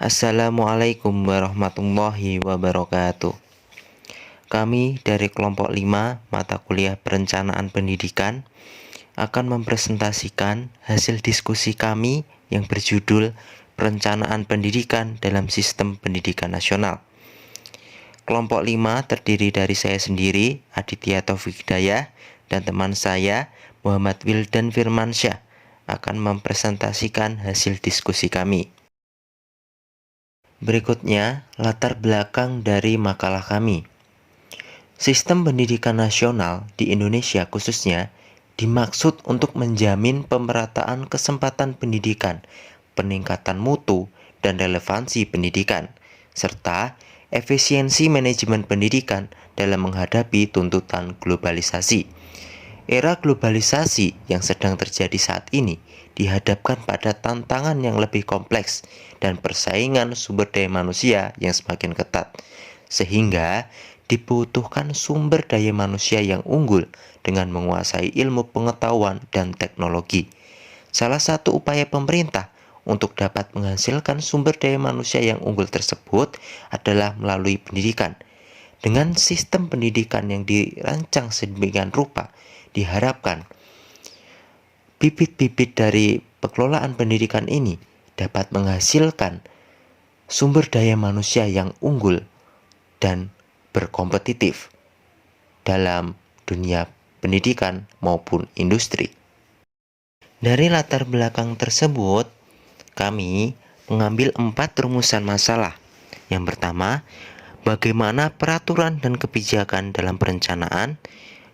Assalamualaikum warahmatullahi wabarakatuh. Kami dari kelompok 5 mata kuliah perencanaan pendidikan akan mempresentasikan hasil diskusi kami yang berjudul Perencanaan Pendidikan dalam Sistem Pendidikan Nasional. Kelompok 5 terdiri dari saya sendiri, Aditya Taufik Hidayah, dan teman saya, Muhammad Wildan Firmansyah, akan mempresentasikan hasil diskusi kami. Berikutnya, latar belakang dari makalah kami. Sistem pendidikan nasional di Indonesia khususnya dimaksud untuk menjamin pemerataan kesempatan pendidikan, peningkatan mutu dan relevansi pendidikan, serta efisiensi manajemen pendidikan dalam menghadapi tuntutan globalisasi. Era globalisasi yang sedang terjadi saat ini dihadapkan pada tantangan yang lebih kompleks dan persaingan sumber daya manusia yang semakin ketat, sehingga dibutuhkan sumber daya manusia yang unggul dengan menguasai ilmu pengetahuan dan teknologi. Salah satu upaya pemerintah untuk dapat menghasilkan sumber daya manusia yang unggul tersebut adalah melalui pendidikan. Dengan sistem pendidikan yang dirancang sedemikian rupa, diharapkan bibit-bibit dari pengelolaan pendidikan ini dapat menghasilkan sumber daya manusia yang unggul dan berkompetitif dalam dunia pendidikan maupun industri. Dari latar belakang tersebut, kami mengambil 4 rumusan masalah. Yang pertama, bagaimana peraturan dan kebijakan dalam perencanaan.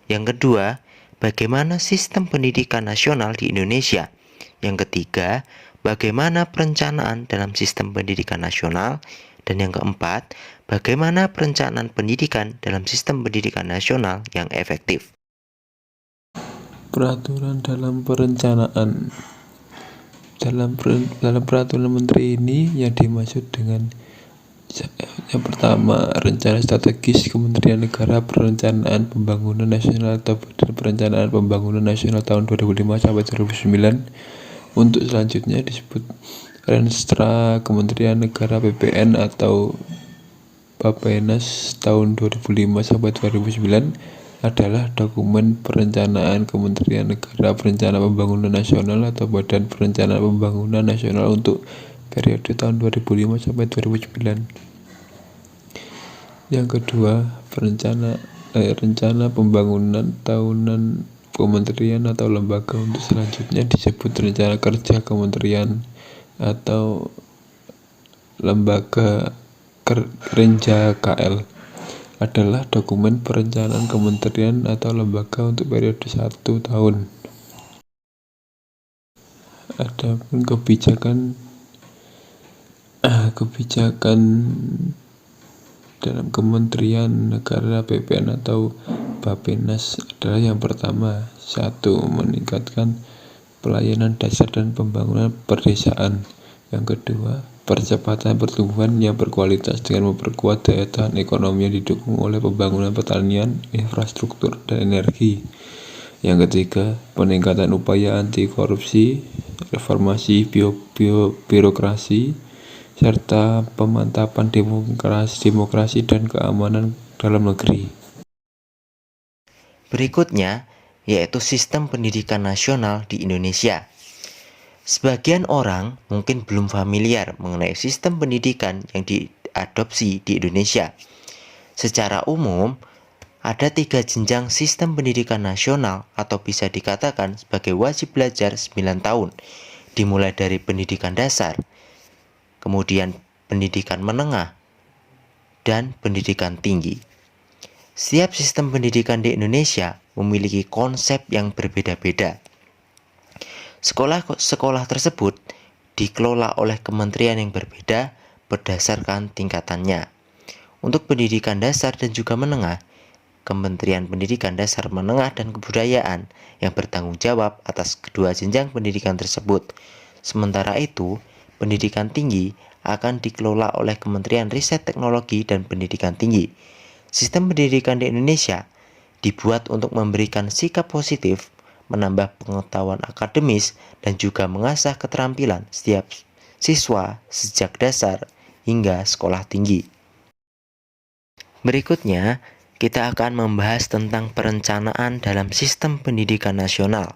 Yang kedua, bagaimana sistem pendidikan nasional di Indonesia. Yang ketiga, bagaimana perencanaan dalam sistem pendidikan nasional. Dan yang keempat, bagaimana perencanaan pendidikan dalam sistem pendidikan nasional yang efektif. Peraturan dalam perencanaan. Dalam peraturan menteri ini yang dimaksud dengan yang pertama, rencana strategis Kementerian Negara Perencanaan Pembangunan Nasional atau Badan Perencanaan Pembangunan Nasional tahun 2005 sampai 2009. Untuk selanjutnya disebut Renstra Kementerian Negara PPN atau Bappenas tahun 2005 sampai 2009 adalah dokumen perencanaan Kementerian Negara Perencanaan Pembangunan Nasional atau Badan Perencanaan Pembangunan Nasional untuk periode tahun 2005 sampai 2009. Yang kedua, rencana pembangunan tahunan kementerian atau lembaga. Untuk selanjutnya disebut rencana kerja kementerian atau lembaga Renja KL. Adalah dokumen perencanaan kementerian atau lembaga untuk periode 1 tahun. Adapun kebijakan dalam Kementerian Negara PPN atau Bappenas adalah yang pertama, 1. Meningkatkan pelayanan dasar dan pembangunan perdesaan. Yang kedua, percepatan pertumbuhan yang berkualitas dengan memperkuat daya tahan ekonomi yang didukung oleh pembangunan pertanian, infrastruktur, dan energi. Yang ketiga, peningkatan upaya anti korupsi, reformasi birokrasi, serta pemantapan demokrasi dan keamanan dalam negeri. Berikutnya, yaitu sistem pendidikan nasional di Indonesia. Sebagian orang mungkin belum familiar mengenai sistem pendidikan yang diadopsi di Indonesia. Secara umum, ada 3 jenjang sistem pendidikan nasional atau bisa dikatakan sebagai wajib belajar 9 tahun, dimulai dari pendidikan dasar, kemudian pendidikan menengah, dan pendidikan tinggi. Setiap sistem pendidikan di Indonesia memiliki konsep yang berbeda-beda. Sekolah tersebut dikelola oleh kementerian yang berbeda berdasarkan tingkatannya. Untuk pendidikan dasar dan juga menengah, Kementerian Pendidikan Dasar Menengah dan Kebudayaan yang bertanggung jawab atas kedua jenjang pendidikan tersebut. Sementara itu, pendidikan tinggi akan dikelola oleh Kementerian Riset Teknologi dan Pendidikan Tinggi. Sistem pendidikan di Indonesia dibuat untuk memberikan sikap positif, menambah pengetahuan akademis, dan juga mengasah keterampilan setiap siswa sejak dasar hingga sekolah tinggi. Berikutnya, kita akan membahas tentang perencanaan dalam sistem pendidikan nasional.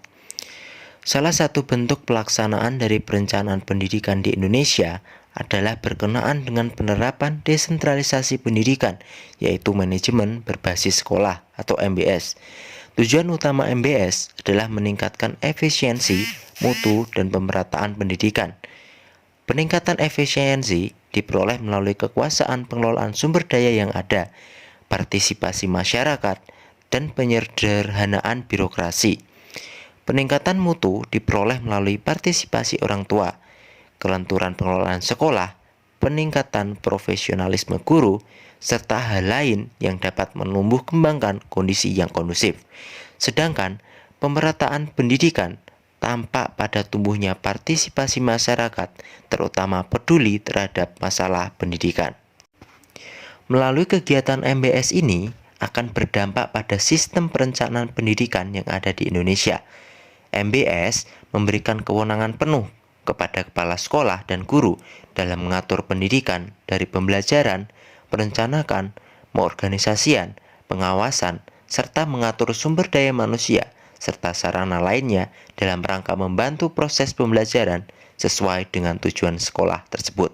Salah satu bentuk pelaksanaan dari perencanaan pendidikan di Indonesia adalah berkenaan dengan penerapan desentralisasi pendidikan, yaitu manajemen berbasis sekolah atau MBS. Tujuan utama MBS adalah meningkatkan efisiensi, mutu, dan pemerataan pendidikan. Peningkatan efisiensi diperoleh melalui kekuasaan pengelolaan sumber daya yang ada, partisipasi masyarakat, dan penyederhanaan birokrasi. Peningkatan mutu diperoleh melalui partisipasi orang tua, kelenturan pengelolaan sekolah, peningkatan profesionalisme guru, serta hal lain yang dapat menumbuh kembangkan kondisi yang kondusif. Sedangkan pemerataan pendidikan tampak pada tumbuhnya partisipasi masyarakat, terutama peduli terhadap masalah pendidikan. Melalui kegiatan MBS ini akan berdampak pada sistem perencanaan pendidikan yang ada di Indonesia. MBS memberikan kewenangan penuh kepada kepala sekolah dan guru dalam mengatur pendidikan dari pembelajaran, merencanakan, mengorganisasian, pengawasan, serta mengatur sumber daya manusia serta sarana lainnya dalam rangka membantu proses pembelajaran sesuai dengan tujuan sekolah tersebut.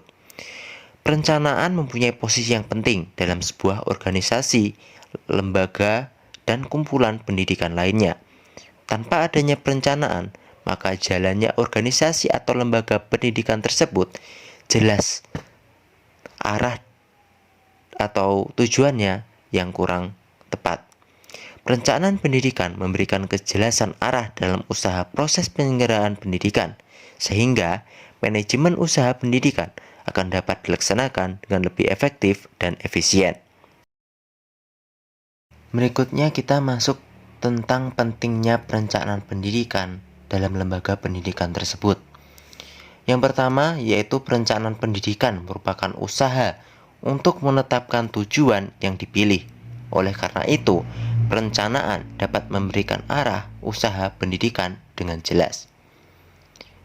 Perencanaan mempunyai posisi yang penting dalam sebuah organisasi, lembaga, dan kumpulan pendidikan lainnya. Tanpa adanya perencanaan, maka jalannya organisasi atau lembaga pendidikan tersebut jelas arah atau tujuannya yang kurang tepat. Perencanaan pendidikan memberikan kejelasan arah dalam usaha proses penyelenggaraan pendidikan, sehingga manajemen usaha pendidikan akan dapat dilaksanakan dengan lebih efektif dan efisien. Berikutnya kita masuk tentang pentingnya perencanaan pendidikan dalam lembaga pendidikan tersebut. Yang pertama yaitu perencanaan pendidikan merupakan usaha untuk menetapkan tujuan yang dipilih. Oleh karena itu, perencanaan dapat memberikan arah usaha pendidikan dengan jelas.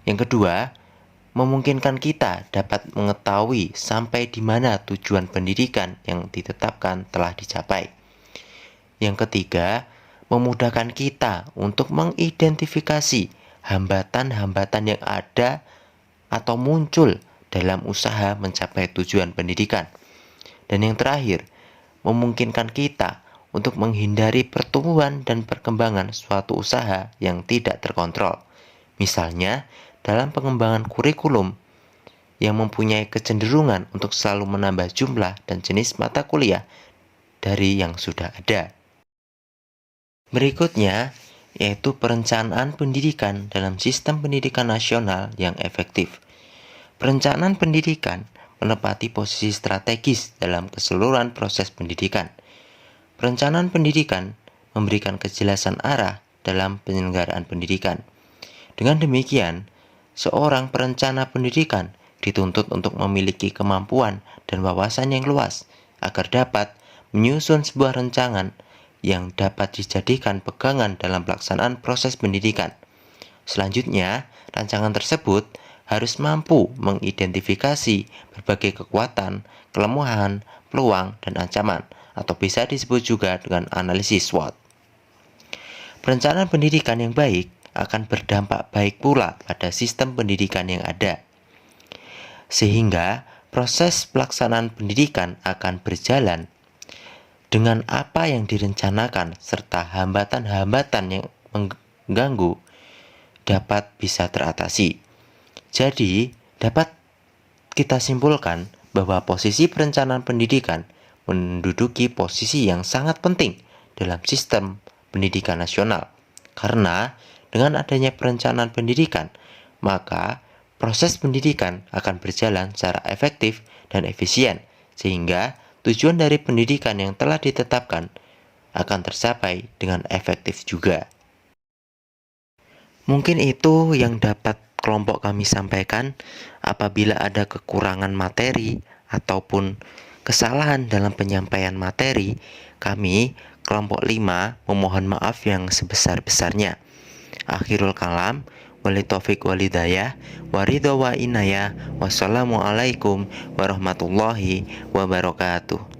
Yang kedua, memungkinkan kita dapat mengetahui sampai di mana tujuan pendidikan yang ditetapkan telah dicapai. Yang ketiga, memudahkan kita untuk mengidentifikasi hambatan-hambatan yang ada atau muncul dalam usaha mencapai tujuan pendidikan. Dan yang terakhir, memungkinkan kita untuk menghindari pertumbuhan dan perkembangan suatu usaha yang tidak terkontrol. Misalnya, dalam pengembangan kurikulum yang mempunyai kecenderungan untuk selalu menambah jumlah dan jenis mata kuliah dari yang sudah ada. Berikutnya, yaitu perencanaan pendidikan dalam sistem pendidikan nasional yang efektif. Perencanaan pendidikan menempati posisi strategis dalam keseluruhan proses pendidikan. Perencanaan pendidikan memberikan kejelasan arah dalam penyelenggaraan pendidikan. Dengan demikian, seorang perencana pendidikan dituntut untuk memiliki kemampuan dan wawasan yang luas agar dapat menyusun sebuah rancangan yang dapat dijadikan pegangan dalam pelaksanaan proses pendidikan. Selanjutnya, rancangan tersebut harus mampu mengidentifikasi berbagai kekuatan, kelemahan, peluang, dan ancaman, atau bisa disebut juga dengan analisis SWOT. Perencanaan pendidikan yang baik akan berdampak baik pula pada sistem pendidikan yang ada, sehingga proses pelaksanaan pendidikan akan berjalan dengan apa yang direncanakan serta hambatan-hambatan yang mengganggu dapat bisa teratasi. Jadi, dapat kita simpulkan bahwa posisi perencanaan pendidikan menduduki posisi yang sangat penting dalam sistem pendidikan nasional. Karena dengan adanya perencanaan pendidikan, maka proses pendidikan akan berjalan secara efektif dan efisien, sehingga tujuan dari pendidikan yang telah ditetapkan akan tercapai dengan efektif juga. Mungkin itu yang dapat kelompok kami sampaikan. Apabila ada kekurangan materi ataupun kesalahan dalam penyampaian materi, kami kelompok 5 memohon maaf yang sebesar-besarnya. Akhirul kalam, Wali taufiq walidayah. Waridho wa inayah. Wassalamualaikum warahmatullahi wabarakatuh.